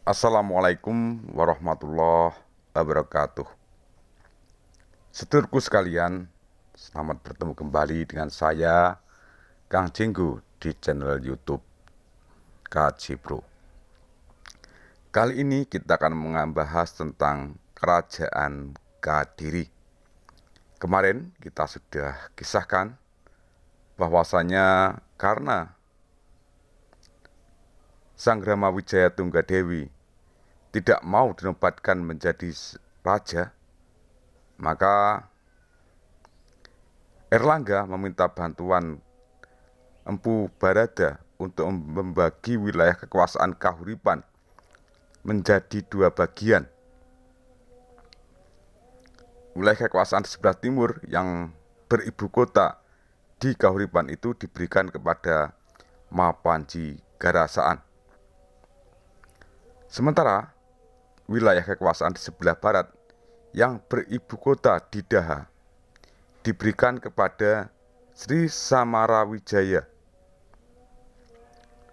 Assalamualaikum warahmatullahi wabarakatuh. Sedulurku sekalian, selamat bertemu kembali dengan saya, Kang Jinggu, di channel YouTube KJ Bro. Kali ini kita akan membahas tentang Kerajaan Kadiri. Kemarin kita sudah kisahkan bahwasanya karena Sang Rama Wijaya Tunggadewi tidak mau dinobatkan menjadi raja, maka Erlangga meminta bantuan Empu Barada untuk membagi wilayah kekuasaan Kahuripan menjadi dua bagian. Wilayah kekuasaan di sebelah timur yang beribu kota di Kahuripan itu diberikan kepada Mapanji Garasaan. Sementara wilayah kekuasaan di sebelah barat yang beribu kota di Daha diberikan kepada Sri Samarawijaya.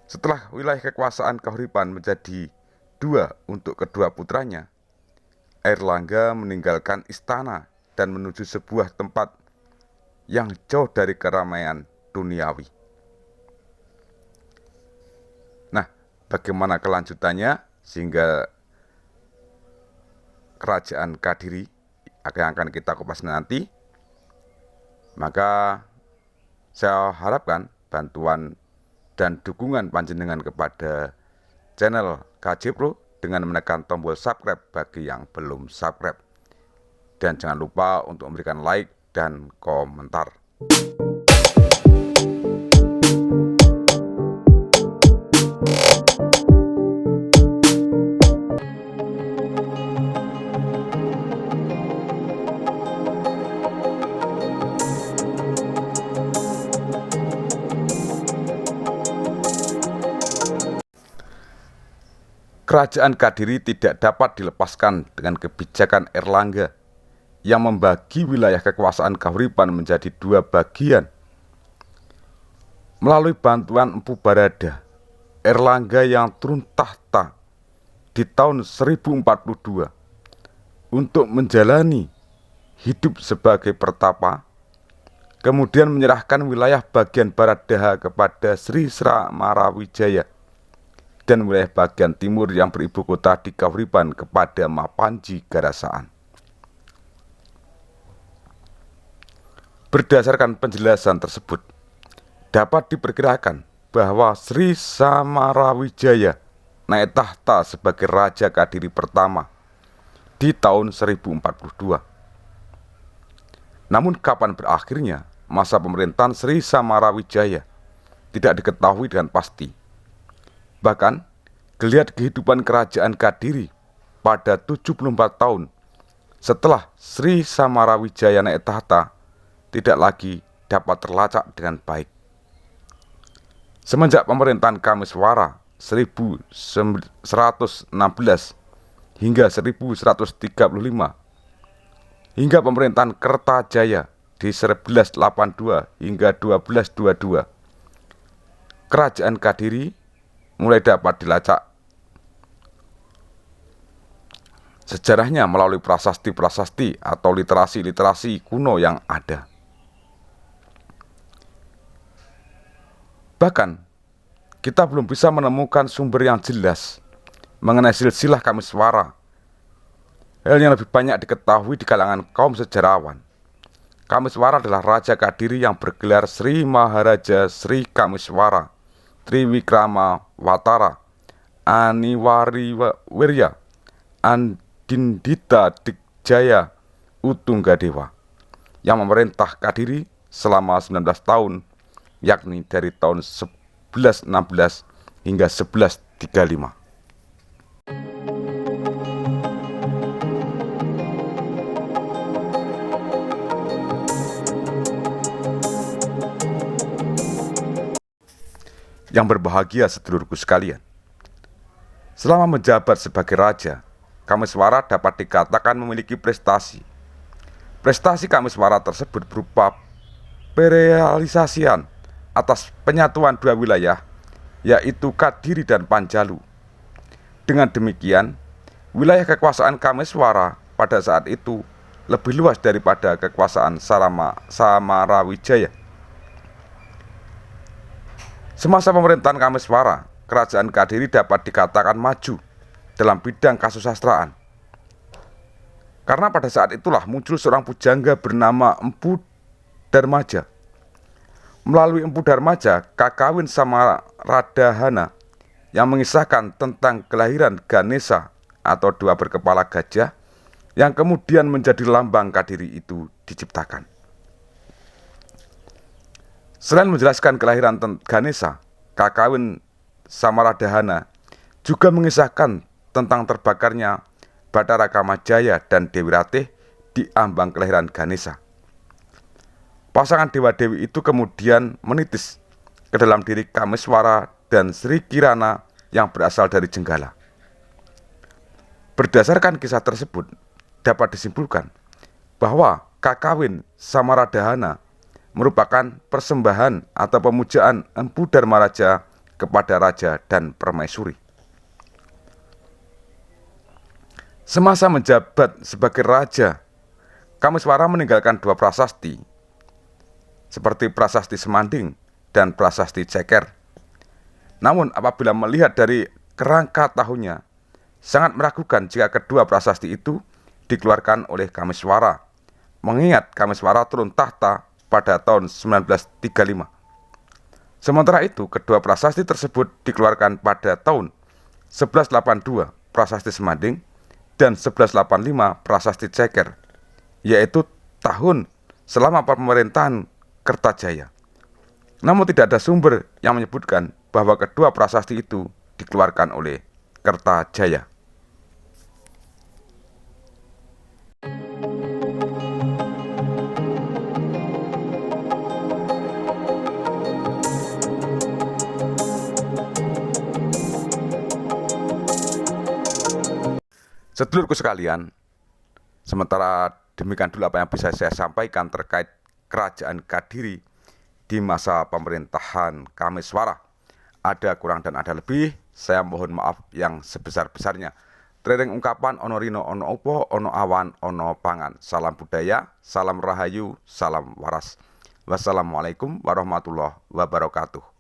Setelah wilayah kekuasaan Kahuripan menjadi dua untuk kedua putranya, Erlangga meninggalkan istana dan menuju sebuah tempat yang jauh dari keramaian duniawi. Nah, bagaimana kelanjutannya sehingga Kerajaan Kadiri yang akan kita kupas nanti? Maka saya harapkan bantuan dan dukungan panjenengan kepada channel KJ Pro dengan menekan tombol subscribe bagi yang belum subscribe. Dan jangan lupa untuk memberikan like dan komentar. Kerajaan Kadiri tidak dapat dilepaskan dengan kebijakan Erlangga yang membagi wilayah kekuasaan Kahuripan menjadi dua bagian. Melalui bantuan Empu Barada, Erlangga yang turun tahta di tahun 1042 untuk menjalani hidup sebagai pertapa, kemudian menyerahkan wilayah bagian barat Daha kepada Sri Samarawijaya dan wilayah bagian timur yang beribu kota di Kahuripan kepada Mapanji Garasaan. Berdasarkan penjelasan tersebut, dapat diperkirakan bahwa Sri Samarawijaya naik tahta sebagai Raja Kadiri pertama di tahun 1042. Namun kapan berakhirnya masa pemerintahan Sri Samarawijaya tidak diketahui dengan pasti. Bahkan, geliat kehidupan Kerajaan Kadiri pada 74 tahun setelah Sri Samarawijaya naik tahta tidak lagi dapat terlacak dengan baik. Semenjak pemerintahan Kamiswara 1116 hingga 1135 hingga pemerintahan Kertajaya di 1182 hingga 1222, Kerajaan Kadiri mulai dapat dilacak sejarahnya melalui prasasti-prasasti atau literasi-literasi kuno yang ada. Bahkan, kita belum bisa menemukan sumber yang jelas mengenai silsilah Kamiswara. Hal yang lebih banyak diketahui di kalangan kaum sejarawan. Kamiswara adalah Raja Kadiri yang bergelar Sri Maharaja Sri Kamiswara Triwikrama Watara Aniwari Wirya Andindita Dikjaya Utunggadewa yang memerintah Kadiri selama 19 tahun, yakni dari tahun 1116 hingga 1135. Yang berbahagia sedulurku sekalian, selama menjabat sebagai raja, Kamiswara dapat dikatakan memiliki prestasi. Prestasi Kamiswara tersebut berupa perealisasian atas penyatuan dua wilayah, yaitu Kadiri dan Panjalu. Dengan demikian, wilayah kekuasaan Kameswara pada saat itu lebih luas daripada kekuasaan Samarawijaya. Semasa pemerintahan Kameswara, kerajaan Kadiri dapat dikatakan maju dalam bidang kasusastraan. Karena pada saat itulah muncul seorang pujangga bernama Empu Darmaja. Melalui Empu Darmaja, Kakawin Samaradahana yang mengisahkan tentang kelahiran Ganesha atau dua berkepala gajah yang kemudian menjadi lambang Kadiri itu diciptakan. Selain menjelaskan kelahiran Ganesha, Kakawin Samaradahana juga mengisahkan tentang terbakarnya Bathara Kamajaya dan Dewi Ratih di ambang kelahiran Ganesha. Pasangan dewa-dewi itu kemudian menitis ke dalam diri Kameswara dan Sri Kirana yang berasal dari Jenggala. Berdasarkan kisah tersebut, dapat disimpulkan bahwa Kakawin Samaradahana merupakan persembahan atau pemujaan Empu Dharmaraja kepada Raja dan Permaisuri. Semasa menjabat sebagai raja, Kameswara meninggalkan dua prasasti, seperti Prasasti Semanding dan Prasasti Ceker. Namun apabila melihat dari kerangka tahunnya, sangat meragukan jika kedua prasasti itu dikeluarkan oleh Kameswara, mengingat Kameswara turun tahta pada tahun 1935. Sementara itu, kedua prasasti tersebut dikeluarkan pada tahun 1182 Prasasti Semanding dan 1185 Prasasti Ceker, yaitu tahun selama pemerintahan Kertajaya. Namun tidak ada sumber yang menyebutkan bahwa kedua prasasti itu dikeluarkan oleh Kertajaya. Sedulurku sekalian, sementara demikian dulu apa yang bisa saya sampaikan terkait kerajaan Kadiri di masa pemerintahan Kameswara. Ada kurang dan ada lebih, saya mohon maaf yang sebesar-besarnya. Trering ungkapan ono rino ono opo ono awan ono pangan. Salam budaya, salam rahayu, salam waras. Wassalamualaikum warahmatullahi wabarakatuh.